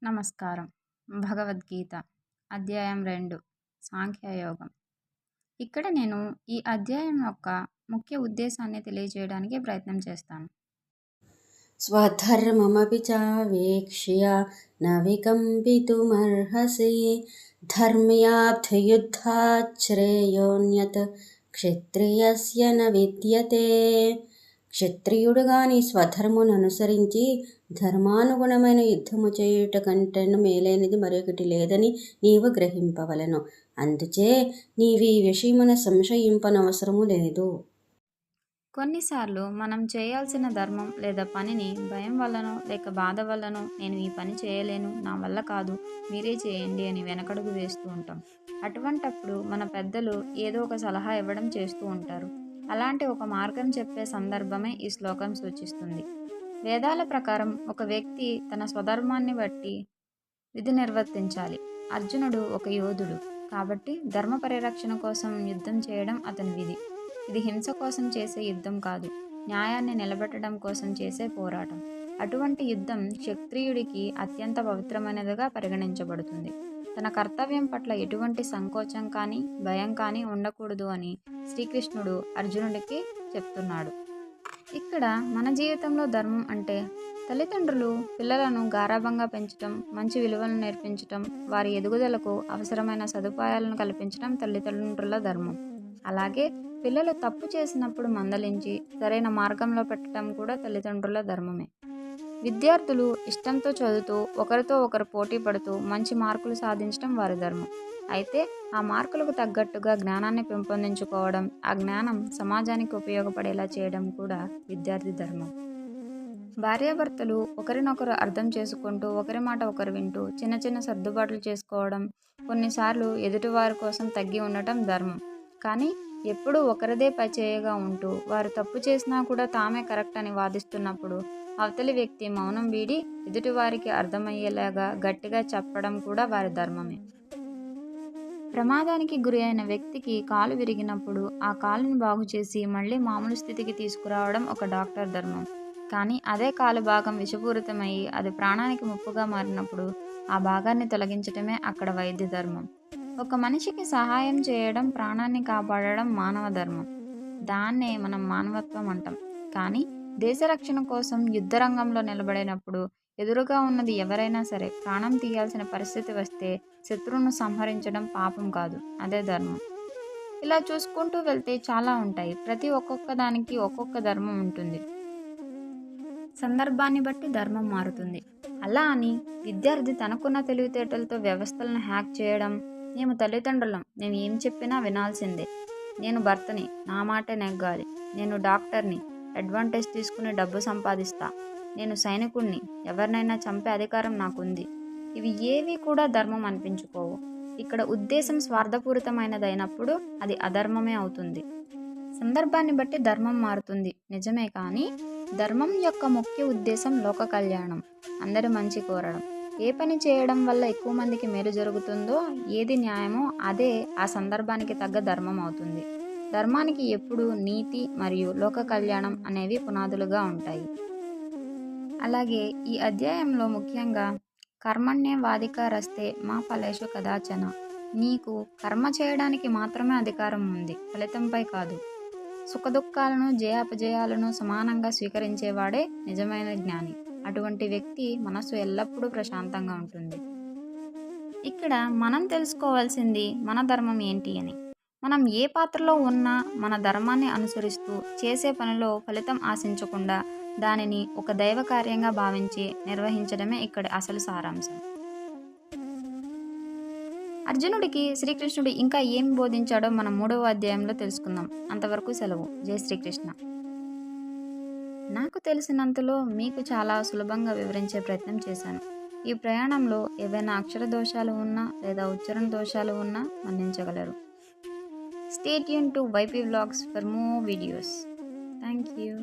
నమస్కారం. భగవద్గీత అధ్యాయం 2 సాంఖ్యయోగం. ఇక్కడ నేను ఈ అధ్యాయం యొక్క ముఖ్య ఉద్దేశాన్ని తెలియజేయడానికి ప్రయత్నం చేస్తాను. స్వధర్మమపి చావేక్ష్య న వికంపితుమర్హసి ధర్మ్యార్థయుద్ధాత్ శ్రేయోన్యత్ క్షత్రియస్య న విద్యతే. క్షత్రియుడు గాని స్వధర్మును అనుసరించి ధర్మానుగుణమైన యుద్ధము చేయుట కంటెను మేలైనది మరొకటి లేదని నీవు గ్రహింపవలెను. అందుచే నీవీ విషయమున సంశయింపనవసరము లేదు. కొన్నిసార్లు మనం చేయాల్సిన ధర్మం లేదా పనిని భయం వల్లనో లేక బాధ వల్లనో నేను ఈ పని చేయలేను, నా వల్ల కాదు, మీరే చేయండి అని వెనకడుగు వేస్తూ ఉంటాం. అటువంటప్పుడు మన పెద్దలు ఏదో ఒక సలహా ఇవ్వడం చేస్తూ ఉంటారు. అలాంటి ఒక మార్గం చెప్పే సందర్భమే ఈ శ్లోకం సూచిస్తుంది. వేదాల ప్రకారం ఒక వ్యక్తి తన స్వధర్మాన్ని బట్టి విధి నిర్వర్తించాలి. అర్జునుడు ఒక యోధుడు కాబట్టి ధర్మ పరిరక్షణ కోసం యుద్ధం చేయడం అతని విధి. ఇది హింస కోసం చేసే యుద్ధం కాదు, న్యాయాన్ని నిలబెట్టడం కోసం చేసే పోరాటం. అటువంటి యుద్ధం క్షత్రియుడికి అత్యంత పవిత్రమైనదిగా పరిగణించబడుతుంది. తన కర్తవ్యం పట్ల ఎటువంటి సంకోచం కానీ భయం కానీ ఉండకూడదు అని శ్రీకృష్ణుడు అర్జునుడికి చెప్తున్నాడు. ఇక్కడ మన జీవితంలో ధర్మం అంటే తల్లిదండ్రులు పిల్లలను గారాబంగా పెంచడం, మంచి విలువలను నేర్పించడం, వారి ఎదుగుదలకు అవసరమైన సదుపాయాలను కల్పించడం తల్లిదండ్రుల ధర్మం. అలాగే పిల్లలు తప్పు చేసినప్పుడు మందలించి సరైన మార్గంలో పెట్టడం కూడా తల్లిదండ్రుల ధర్మమే. విద్యార్థులు ఇష్టంతో చదువుతూ ఒకరితో ఒకరు పోటీ పడుతూ మంచి మార్కులు సాధించడం వారి ధర్మం. అయితే ఆ మార్కులకు తగ్గట్టుగా జ్ఞానాన్ని పెంపొందించుకోవడం, ఆ జ్ఞానం సమాజానికి ఉపయోగపడేలా చేయడం కూడా విద్యార్థి ధర్మం. భార్యాభర్తలు ఒకరినొకరు అర్థం చేసుకుంటూ ఒకరి మాట ఒకరు వింటూ చిన్న చిన్న సర్దుబాట్లు చేసుకోవడం, కొన్నిసార్లు ఎదుటివారి కోసం తగ్గి ఉండటం ధర్మం. కానీ ఎప్పుడూ ఒకరిదే పైచేయగా ఉంటూ వారు తప్పు చేసినా కూడా తామే కరెక్ట్ అని వాదిస్తున్నప్పుడు అవతలి వ్యక్తి మౌనం వీడి ఎదుటివారికి అర్థమయ్యేలాగా గట్టిగా చెప్పడం కూడా వారి ధర్మమే. ప్రమాదానికి గురి అయిన వ్యక్తికి కాలు విరిగినప్పుడు ఆ కాలుని బాగు చేసి మళ్ళీ మామూలు స్థితికి తీసుకురావడం ఒక డాక్టర్ ధర్మం. కానీ అదే కాలు భాగం విషపూరితమయ్యి అది ప్రాణానికి ముప్పుగా మారినప్పుడు ఆ భాగాన్ని తొలగించడమే అక్కడ వైద్య ధర్మం. ఒక మనిషికి సహాయం చేయడం, ప్రాణాన్ని కాపాడడం మానవ ధర్మం. దాన్నే మనం మానవత్వం అంటాం. కానీ దేశ రక్షణ కోసం యుద్ధ రంగంలో నిలబడినప్పుడు ఎదురుగా ఉన్నది ఎవరైనా సరే ప్రాణం తీయాల్సిన పరిస్థితి వస్తే శత్రువును సంహరించడం పాపం కాదు, అదే ధర్మం. ఇలా చూసుకుంటూ వెళ్తే చాలా ఉంటాయి. ప్రతి ఒక్కొక్క దానికి ఒక్కొక్క ధర్మం ఉంటుంది. సందర్భాన్ని బట్టి ధర్మం మారుతుంది. అలా అని విద్యార్థి తనకున్న తెలివితేటలతో వ్యవస్థలను హ్యాక్ చేయడం, మేము తల్లిదండ్రులం, మేము ఏం చెప్పినా వినాల్సిందే, నేను భర్తని, నా మాటే నెగ్గాలి, నేను డాక్టర్ని, అడ్వాంటేజ్ తీసుకుని డబ్బు సంపాదిస్తా, నేను సైనికుణ్ణి, ఎవరినైనా చంపే అధికారం నాకుంది, ఇవి ఏవి కూడా ధర్మం అనిపించుకోవు. ఇక్కడ ఉద్దేశం స్వార్థపూరితమైనదైనప్పుడు అది అధర్మమే అవుతుంది. సందర్భాన్ని బట్టి ధర్మం మారుతుంది నిజమే, కానీ ధర్మం యొక్క ముఖ్య ఉద్దేశం లోక కళ్యాణం, అందరి మంచి కోరడం. ఏ పని చేయడం వల్ల ఎక్కువ మందికి మేలు జరుగుతుందో, ఏది న్యాయమో అదే ఆ సందర్భానికి తగ్గ ధర్మం అవుతుంది. ధర్మానికి ఎప్పుడూ నీతి మరియు లోక కళ్యాణం అనేవి పునాదులుగా ఉంటాయి. అలాగే ఈ అధ్యాయంలో ముఖ్యంగా కర్మణ్యేవాధికారస్తే మా ఫలేషు కదాచన, నీకు కర్మ చేయడానికి మాత్రమే అధికారం ఉంది, ఫలితంపై కాదు. సుఖదుఖాలను జయాపజయాలను సమానంగా స్వీకరించేవాడే నిజమైన జ్ఞాని. అటువంటి వ్యక్తి మనసు ఎల్లప్పుడూ ప్రశాంతంగా ఉంటుంది. ఇక్కడ మనం తెలుసుకోవాల్సింది మన ధర్మం ఏంటి అని. మనం ఏ పాత్రలో ఉన్నా మన ధర్మాన్ని అనుసరిస్తూ చేసే పనిలో ఫలితం ఆశించకుండా దానిని ఒక దైవ కార్యంగా భావించి నిర్వహించడమే ఇక్కడ అసలు సారాంశం. అర్జునుడికి శ్రీకృష్ణుడు ఇంకా ఏం బోధించాడో మనం 3వ అధ్యాయంలో తెలుసుకుందాం. అంతవరకు సెలవు. జై శ్రీకృష్ణ. నాకు తెలిసినంతలో మీకు చాలా సులభంగా వివరించే ప్రయత్నం చేశాను. ఈ ప్రయాణంలో ఏవైనా అక్షర దోషాలు ఉన్నా లేదా ఉచ్చారణ దోషాలు ఉన్నా మన్నించగలరు. Stay tuned to YP Vlogs for more videos. Thank you.